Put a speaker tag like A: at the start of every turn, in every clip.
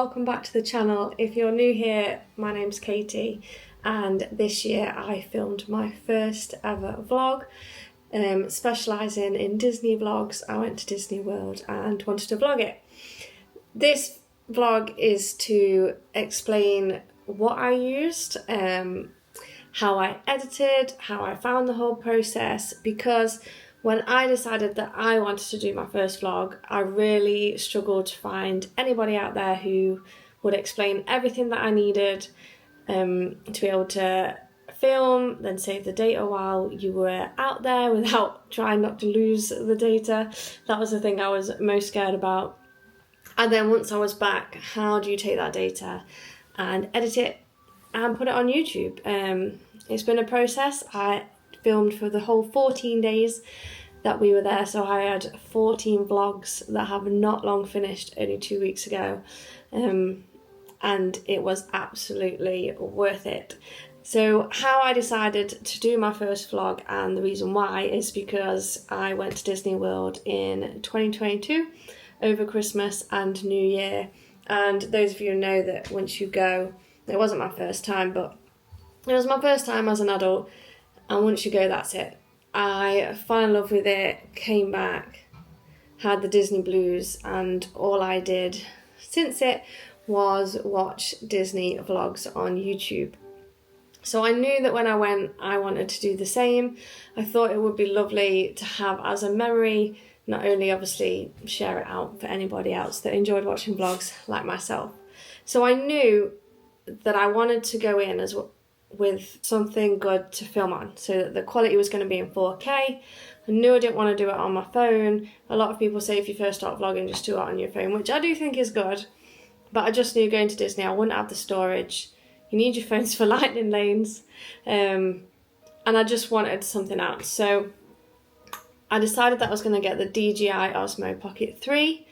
A: welcome back to the channel. If you're new here, my name's Katie, and this year I filmed my first ever vlog, specialising in Disney vlogs. I went to Disney World and wanted to vlog it. This vlog is to explain what I used, how I edited, how I found the whole process, because when I decided that I wanted to do my first vlog, I really struggled to find anybody out there who would explain everything that I needed to be able to film, then save the data while you were out there without trying not to lose the data. That was the thing I was most scared about. And then once I was back, how do you take that data and edit it and put it on YouTube? It's been a process. I filmed for the whole 14 days that we were there, so I had 14 vlogs that have not long finished, only 2 weeks ago, and it was absolutely worth it. So how I decided to do my first vlog, and the reason why, is because I went to Disney World in 2022 over Christmas and New Year, and those of you who know that once you go, it wasn't my first time, but it was my first time as an adult, and once you go, that's it. I fell in love with it, came back, had the Disney blues, and all I did since it was watch Disney vlogs on YouTube. So I knew that when I went, I wanted to do the same. I thought it would be lovely to have as a memory, not only obviously share it out for anybody else that enjoyed watching vlogs like myself. So I knew that I wanted to go in with something good to film on, so that the quality was going to be in 4K. I knew I didn't want to do it on my phone. A lot of people say if you first start vlogging, just do it on your phone, which I do think is good, but I just knew going to Disney I wouldn't have the storage. You need your phones for lightning lanes, and I just wanted something else. So I decided that I was going to get the DJI Osmo Pocket 3.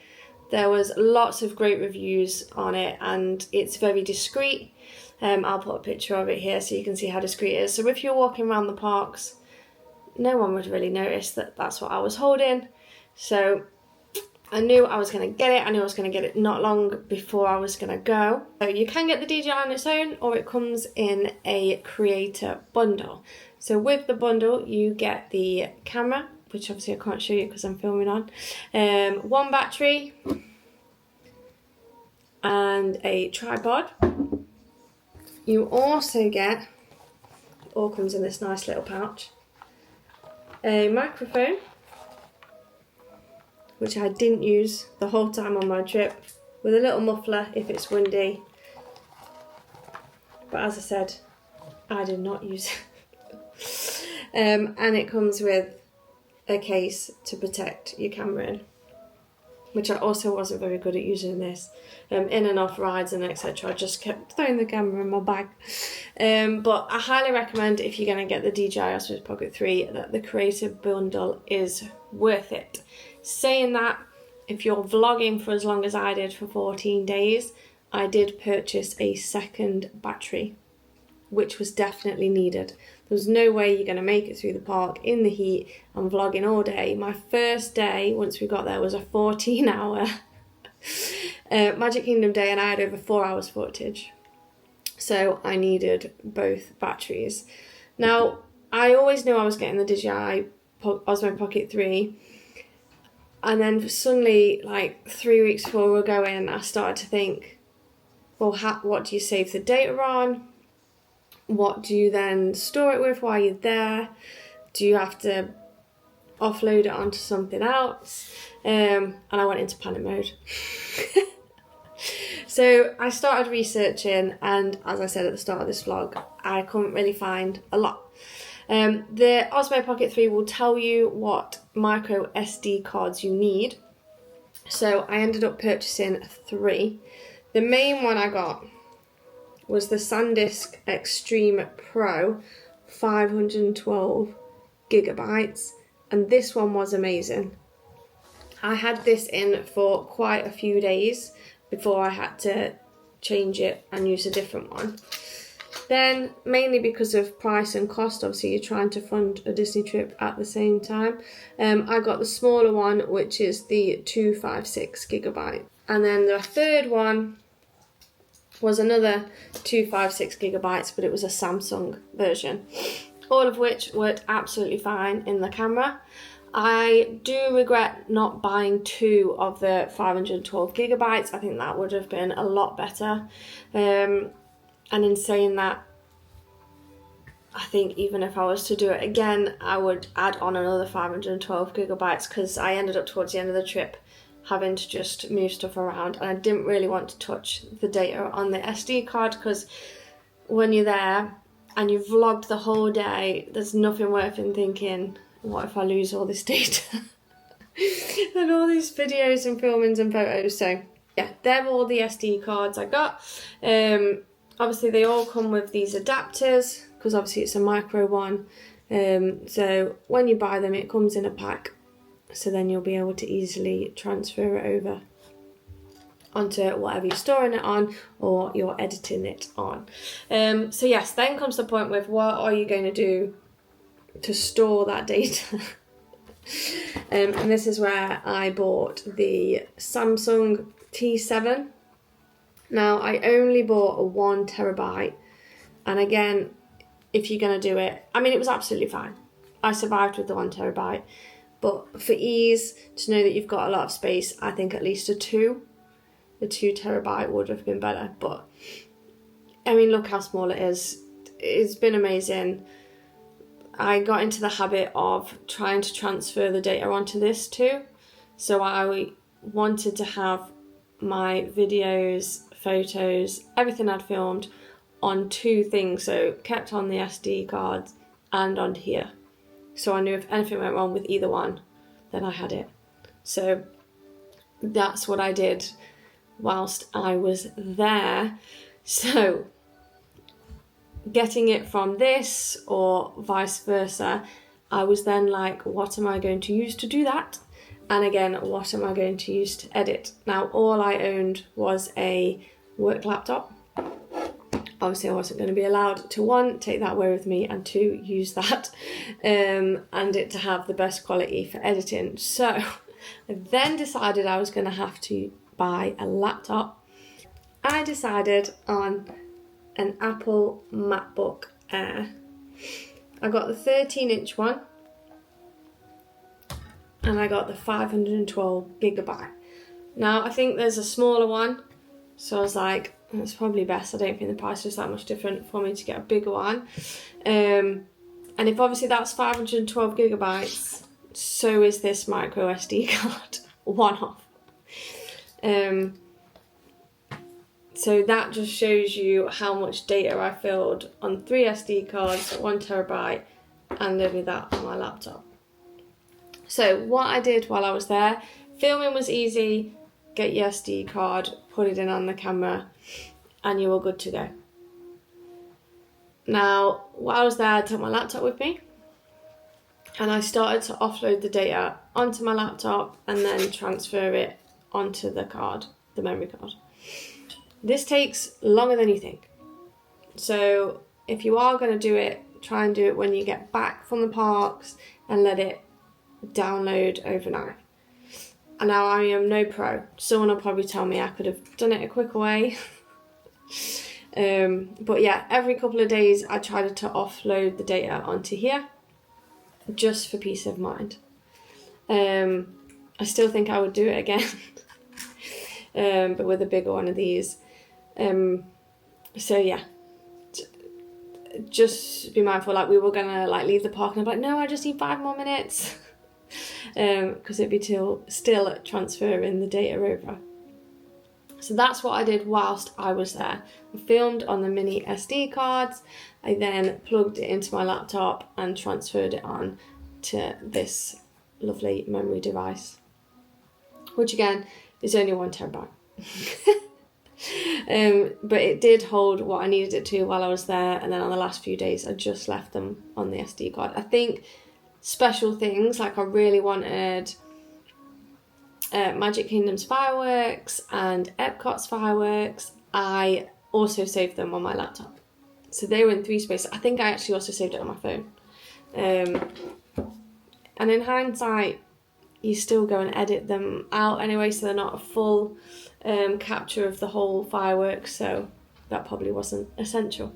A: There was lots of great reviews on it, and it's very discreet. I'll put a picture of it here so you can see how discreet it is. So if you're walking around the parks, no one would really notice that that's what I was holding. So I knew I was going to get it. I knew I was going to get it not long before I was going to go. So you can get the DJI on its own, or it comes in a creator bundle. So with the bundle, you get the camera, which obviously I can't show you because I'm filming on, one battery, and a tripod. You also get, it all comes in this nice little pouch, a microphone, which I didn't use the whole time on my trip, with a little muffler if it's windy. But as I said, I did not use it. And it comes with a case to protect your camera in, which I also wasn't very good at using this. In and off rides and etc. I just kept throwing the camera in my bag. But I highly recommend, if you're going to get the DJI Osmo Pocket 3, that the creator bundle is worth it. Saying that, if you're vlogging for as long as I did for 14 days, I did purchase a second battery, which was definitely needed. There was no way you're going to make it through the park in the heat and vlogging all day. My first day, once we got there, was a 14-hour Magic Kingdom day, and I had over 4 hours footage. So I needed both batteries. Now, I always knew I was getting the DJI Osmo Pocket 3. And then suddenly, like 3 weeks before we were going, I started to think, well, what do you save the data on? What do you then store it with while you're there? Do you have to offload it onto something else? And I went into panic mode. So I started researching, and as I said at the start of this vlog, I couldn't really find a lot. The Osmo Pocket 3 will tell you what micro SD cards you need. So I ended up purchasing 3. The main one I got was the SanDisk Extreme Pro 512 gigabytes, and this one was amazing. I had this in for quite a few days before I had to change it and use a different one. Then, mainly because of price and cost, obviously you're trying to fund a Disney trip at the same time, I got the smaller one, which is the 256 gigabyte. And then the third one was another 256 gigabytes, but it was a Samsung version, all of which worked absolutely fine in the camera. I do regret not buying 2 of the 512 gigabytes. I think that would have been a lot better. And in saying that, I think even if I was to do it again, I would add on another 512 gigabytes, because I ended up towards the end of the trip having to just move stuff around, and I didn't really want to touch the data on the SD card, because when you're there and you've vlogged the whole day, there's nothing worth in thinking, what if I lose all this data and all these videos and filmings and photos. So yeah, they're all the SD cards I got. Obviously they all come with these adapters, because obviously it's a micro one. So when you buy them, it comes in a pack, so then you'll be able to easily transfer it over onto whatever you're storing it on or you're editing it on. So yes, then comes the point with, what are you going to do to store that data? And this is where I bought the Samsung T7. Now I only bought a 1 terabyte, and again, if you're going to do it, I mean, it was absolutely fine. I survived with the 1 terabyte, but for ease, to know that you've got a lot of space, I think at least a 2 terabyte would have been better. But I mean, look how small it is. It's been amazing. I got into the habit of trying to transfer the data onto this too. So I wanted to have my videos, photos, everything I'd filmed on 2 things, so kept on the SD cards and on here. So I knew if anything went wrong with either one, then I had it. So that's what I did whilst I was there. So getting it from this or vice versa, I was then like, what am I going to use to do that? And again, what am I going to use to edit? Now, all I owned was a work laptop. Obviously, I wasn't going to be allowed to, 1, take that away with me, and 2, use that, and it to have the best quality for editing. So I then decided I was going to have to buy a laptop. I decided on an Apple MacBook Air. I got the 13-inch one, and I got the 512 gigabyte. Now, I think there's a smaller one, so I was like, it's probably best. I don't think the price was that much different for me to get a bigger one. And if obviously that's 512 gigabytes, so is this micro SD card, one off. So that just shows you how much data I filled on 3 SD cards, 1 terabyte, and only that on my laptop. So what I did while I was there, filming was easy. Get your SD card, put it in on the camera, and you were good to go. Now, while I was there, I took my laptop with me, and I started to offload the data onto my laptop and then transfer it onto the card, the memory card. This takes longer than you think. So if you are going to do it, try and do it when you get back from the parks and let it download overnight. And now I am no pro. Someone will probably tell me I could have done it a quicker way. But yeah, every couple of days I tried to offload the data onto here, just for peace of mind. I still think I would do it again, but with a bigger one of these. So yeah, just be mindful. Like, we were gonna leave the park, and I'm like, no, I just need 5 more minutes. Because it'd be still transferring the data over. So that's what I did whilst I was there. I filmed on the mini SD cards. I then plugged it into my laptop and transferred it on to this lovely memory device, which again is only 1 terabyte. But it did hold what I needed it to while I was there, and then on the last few days I just left them on the SD card. I think special things, like I really wanted Magic Kingdom's fireworks and Epcot's fireworks, I also saved them on my laptop. So they were in 3 spaces. I think I actually also saved it on my phone. And in hindsight, you still go and edit them out anyway, so they're not a full capture of the whole fireworks. So that probably wasn't essential.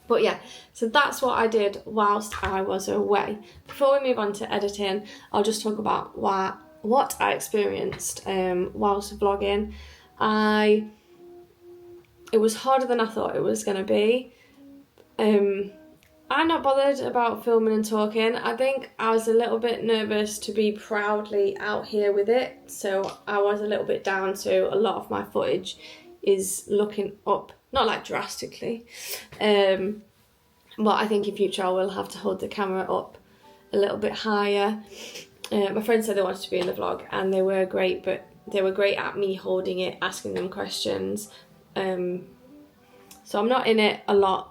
A: But yeah, so that's what I did whilst I was away. Before we move on to editing, I'll just talk about what I experienced whilst vlogging. It was harder than I thought it was going to be. I'm not bothered about filming and talking. I think I was a little bit nervous to be proudly out here with it, so I was a little bit down, so a lot of my footage is looking up, not like drastically, but I think in future I will have to hold the camera up a little bit higher. My friends said they wanted to be in the vlog, and they were great, but they were great at me holding it, asking them questions. So I'm not in it a lot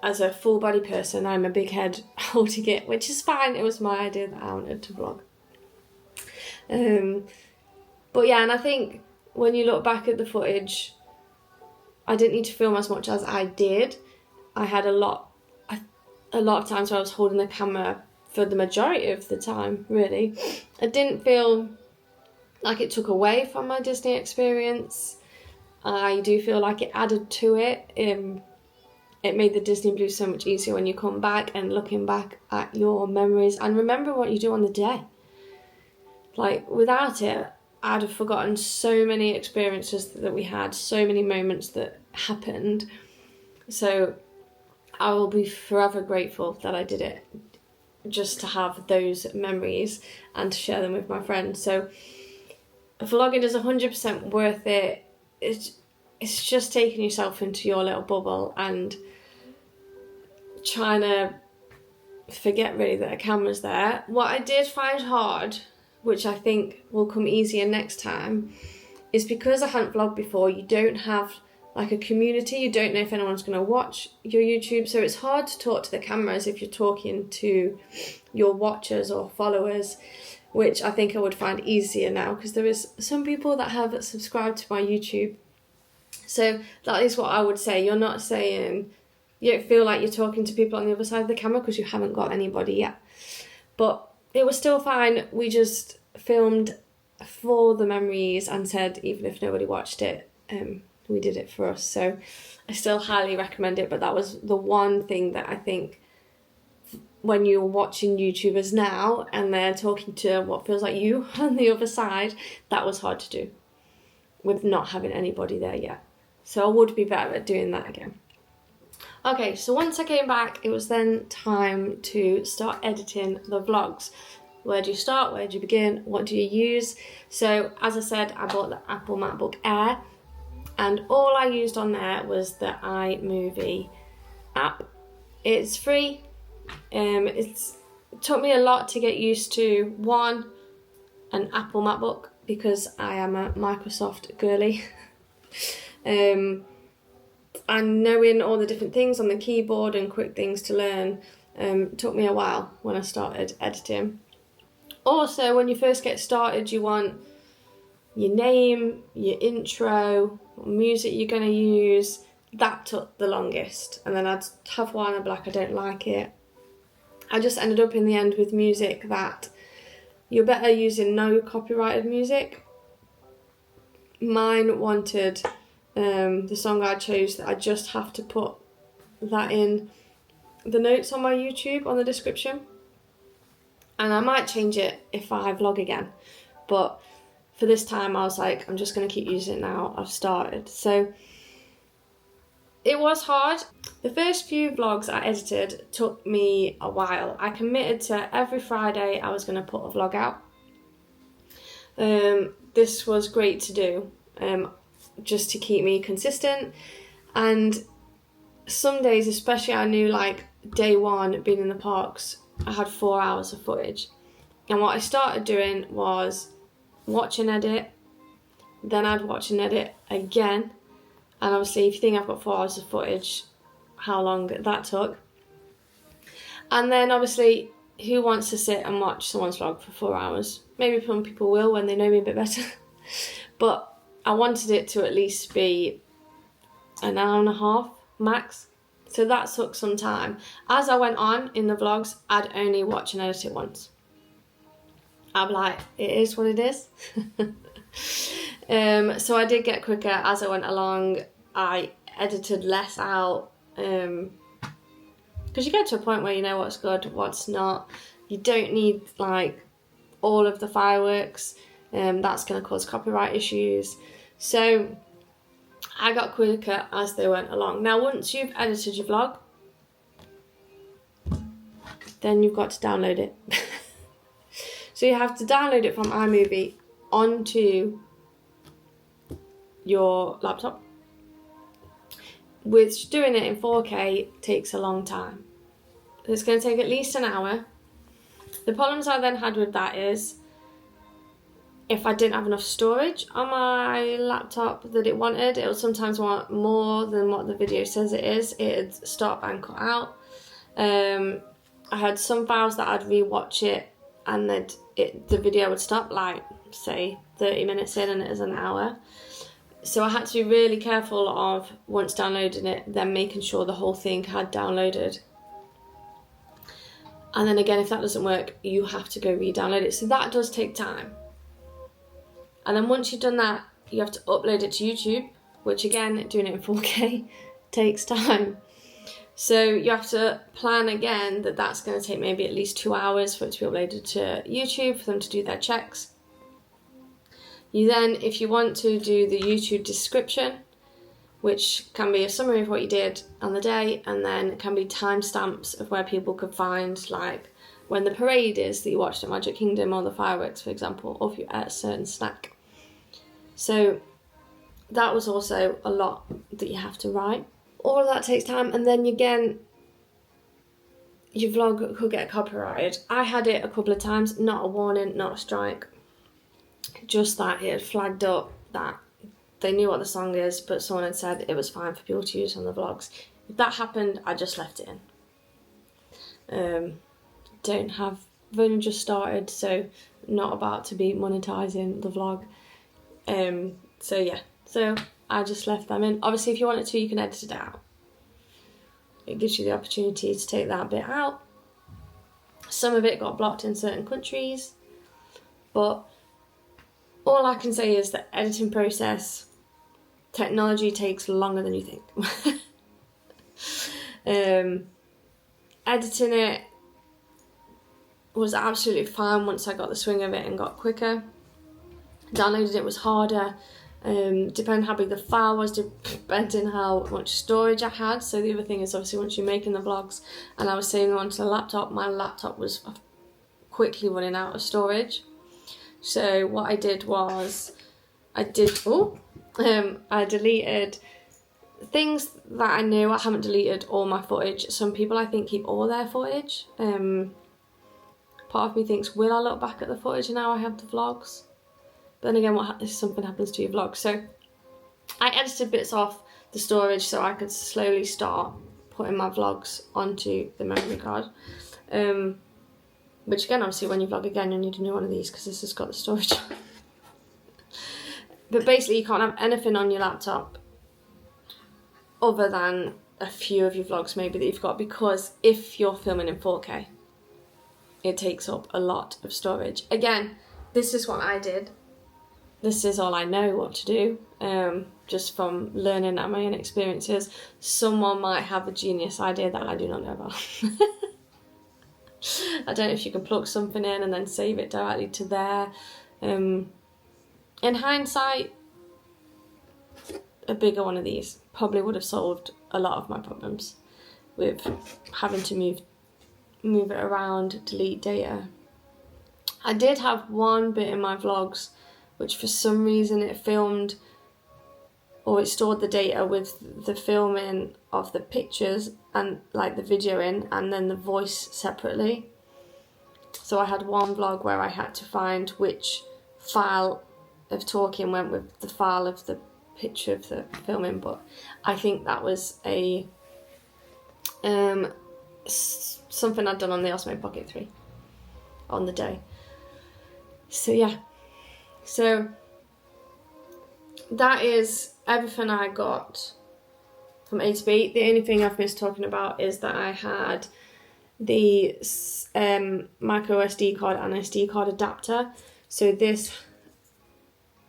A: as a full body person. I'm a big head holding it, which is fine. It was my idea that I wanted to vlog. But yeah, and I think when you look back at the footage, I didn't need to film as much as I did. I had a lot of times where I was holding the camera for the majority of the time, really. I didn't feel like it took away from my Disney experience. I do feel like it added to it. It made the Disney Blues so much easier when you come back and looking back at your memories and remember what you do on the day. Like, without it, I'd have forgotten so many experiences that we had, so many moments that happened. So I will be forever grateful that I did it, just to have those memories and to share them with my friends. So vlogging is 100% worth it. It's just taking yourself into your little bubble and trying to forget really that a camera's there. What I did find hard, which I think will come easier next time, is because I hadn't vlogged before, you don't have like a community, you don't know if anyone's going to watch your YouTube, so it's hard to talk to the camera as if you're talking to your watchers or followers, which I think I would find easier now, because there is some people that have subscribed to my YouTube. So that is what I would say. You're not saying, you don't feel like you're talking to people on the other side of the camera because you haven't got anybody yet. But it was still fine. We just filmed for the memories and said, even if nobody watched it, we did it for us. So I still highly recommend it, but that was the one thing that I think when you're watching YouTubers now and they're talking to what feels like you on the other side, that was hard to do with not having anybody there yet. So I would be better at doing that again. Okay, so once I came back, it was then time to start editing the vlogs. Where do you start? Where do you begin? What do you use? So as I said, I bought the Apple MacBook Air, and all I used on there was the iMovie app. It's free. It took me a lot to get used to, one, an Apple MacBook, because I am a Microsoft girly. And knowing all the different things on the keyboard and quick things to learn took me a while when I started editing. Also, when you first get started, you want your name, your intro, what music you're going to use. That took the longest. And then I'd have one, I'd be like, I don't like it. I just ended up in the end with music that you're better using no copyrighted music. Mine wanted the song I chose that I just have to put that in the notes on my YouTube, on the description. And I might change it if I vlog again. But for this time I was like, I'm just going to keep using it now. I've started. So it was hard. The first few vlogs I edited took me a while. I committed to every Friday I was going to put a vlog out. This was great to do, just to keep me consistent. And some days, especially, I knew like day one being in the parks, I had 4 hours of footage. And what I started doing was watch and edit, then I'd watch and edit again. And obviously, if you think I've got 4 hours of footage, how long that took. And then obviously, who wants to sit and watch someone's vlog for 4 hours? Maybe some people will when they know me a bit better. But I wanted it to at least be an hour and a half max. So that took some time. As I went on in the vlogs, I'd only watch and edit it once. I'm like, it is what it is. So I did get quicker as I went along. I edited less out, because you get to a point where you know what's good, what's not. You don't need like all of the fireworks, that's going to cause copyright issues. So I got quicker as they went along. Now once you've edited your vlog, then you've got to download it. So you have to download it from iMovie onto your laptop, which doing it in 4K takes a long time. It's going to take at least an hour. The problems I then had with that is if I didn't have enough storage on my laptop that it wanted, it would sometimes want more than what the video says it is. It'd stop and cut out. I had some files that I'd rewatch it and the video would stop, like say 30 minutes in and it is an hour. So I had to be really careful of, once downloading it, then making sure the whole thing had downloaded. And then again, if that doesn't work, you have to go re-download it. So that does take time. And then once you've done that, you have to upload it to YouTube, which again, doing it in 4K takes time. So you have to plan again that that's going to take maybe at least 2 hours for it to be uploaded to YouTube, for them to do their checks. You then, if you want to do the YouTube description, which can be a summary of what you did on the day, and then it can be timestamps of where people could find, like when the parade is that you watched at Magic Kingdom, or the fireworks, for example, or if you're at a certain snack. So that was also a lot that you have to write. All of that takes time, and then again, your vlog could get copyrighted. I had it a couple of times, not a warning, not a strike. Just that it had flagged up that they knew what the song is, but someone had said it was fine for people to use on the vlogs. If that happened, I just left it in. I've only just started, so not about to be monetizing the vlog. So yeah, so I just left them in. Obviously, if you wanted to, you can edit it out. It gives you the opportunity to take that bit out. Some of it got blocked in certain countries, but all I can say is that editing process, technology takes longer than you think. Editing it was absolutely fine once I got the swing of it and got quicker. Downloading it was harder, depending how big the file was, depending how much storage I had. So the other thing is, obviously, once you're making the vlogs and I was saving them onto the laptop, my laptop was quickly running out of storage. So what I did was, I deleted things that I knew. I haven't deleted all my footage. Some people, I think, keep all their footage. Part of me thinks, will I look back at the footage now I have the vlogs? But then again, what if something happens to your vlog? So I edited bits off the storage so I could slowly start putting my vlogs onto the memory card. Which again, obviously, when you vlog again, you'll need a new one of these because this has got the storage. But basically, you can't have anything on your laptop other than a few of your vlogs maybe that you've got, because if you're filming in 4K, it takes up a lot of storage. Again, this is what I did. This is all I know what to do, just from learning at my own experiences. Someone might have a genius idea that I do not know about. I don't know if you can plug something in and then save it directly to there. In hindsight, a bigger one of these probably would have solved a lot of my problems with having to move it around, delete data. I did have one bit in my vlogs which for some reason it filmed, or it stored the data with the filming of the pictures and like the video in, and then the voice separately. So I had one vlog where I had to find which file of talking went with the file of the picture of the filming, but I think that was a something I'd done on the Osmo Pocket 3 on the day. So yeah, so that is everything I got from A to B. The only thing I've missed talking about is that I had the micro SD card and SD card adapter. So this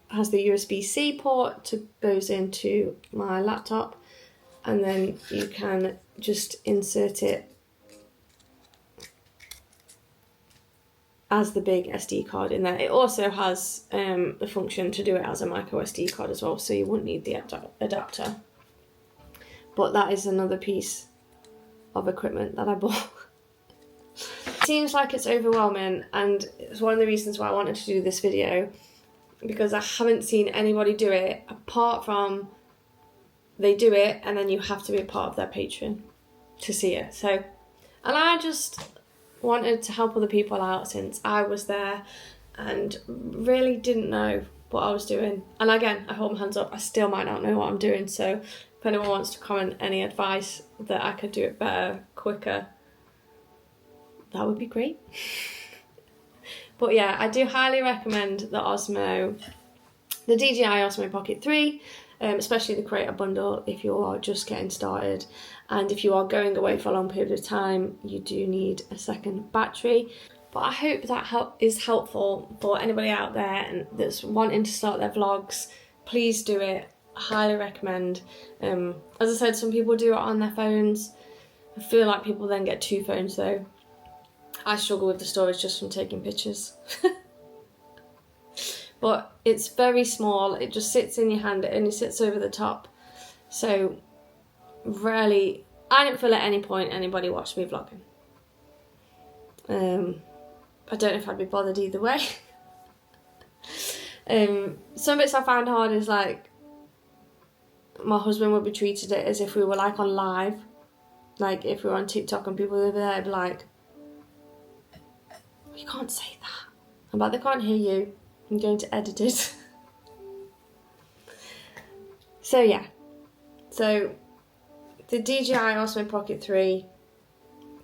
A: has the USB-C port to goes into my laptop, and then you can just insert it as the big SD card in there. It also has the function to do it as a micro SD card as well, so you wouldn't need the adapter. But that is another piece of equipment that I bought. It seems like it's overwhelming, and it's one of the reasons why I wanted to do this video, because I haven't seen anybody do it apart from they do it and then you have to be a part of their Patreon to see it. So, and I just wanted to help other people out since I was there and really didn't know what I was doing. And again, I hold my hands up, I still might not know what I'm doing, so if anyone wants to comment any advice that I could do it better, quicker, that would be great. But yeah, I do highly recommend the Osmo, the DJI Osmo Pocket 3, especially the Creator Bundle if you are just getting started. And if you are going away for a long period of time, you do need a second battery. But I hope that is helpful for anybody out there and that's wanting to start their vlogs. Please do it. I highly recommend. As I said, some people do it on their phones. I feel like people then get two phones though. I struggle with the storage just from taking pictures. But it's very small, it just sits in your hand, it only sits over the top. So rarely, I didn't feel at any point anybody watched me vlogging. I don't know if I'd be bothered either way. Some bits I found hard is like, my husband would be treated it as if we were like on live. Like if we were on TikTok and people over there would be like, you can't say that. I'm like, they can't hear you. I'm going to edit it. So yeah. So the DJI Osmo Pocket 3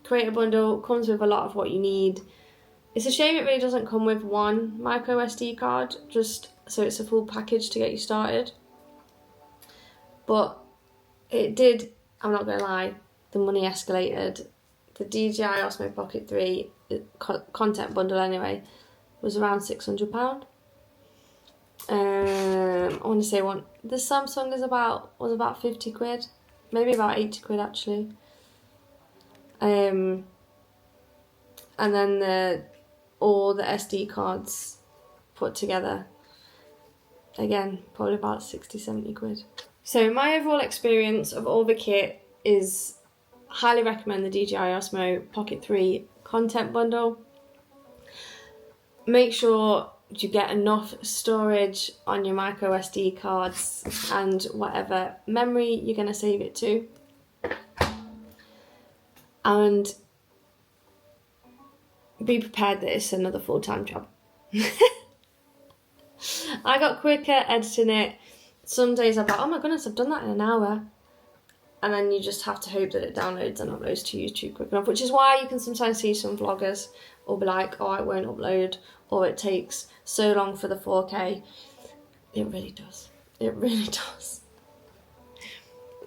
A: Creator Bundle comes with a lot of what you need. It's a shame it really doesn't come with one micro SD card, just so it's a full package to get you started. But it did, I'm not going to lie, the money escalated. The DJI Osmo Pocket 3 content bundle anyway was around £600. I want to say the Samsung was about 50 quid, maybe about 80 quid actually. And then all the SD cards put together, again, probably about 60-70 quid. So my overall experience of all the kit is, highly recommend the DJI Osmo Pocket 3 content bundle. Make sure you get enough storage on your micro SD cards and whatever memory you're going to save it to. And be prepared that it's another full-time job. I got quicker editing it. Some days I'm like, oh my goodness, I've done that in an hour. And then you just have to hope that it downloads and uploads to YouTube quick enough, which is why you can sometimes see some vloggers will be like, oh, it won't upload, or it takes so long for the 4K. It really does. It really does.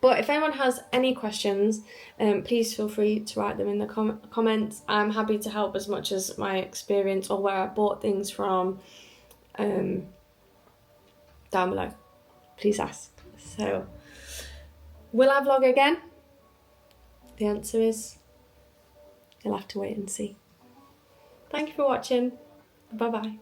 A: But if anyone has any questions, please feel free to write them in the comments. I'm happy to help as much as my experience or where I bought things from down below. Please ask. So, will I vlog again? The answer is, you'll have to wait and see. Thank you for watching. Bye bye.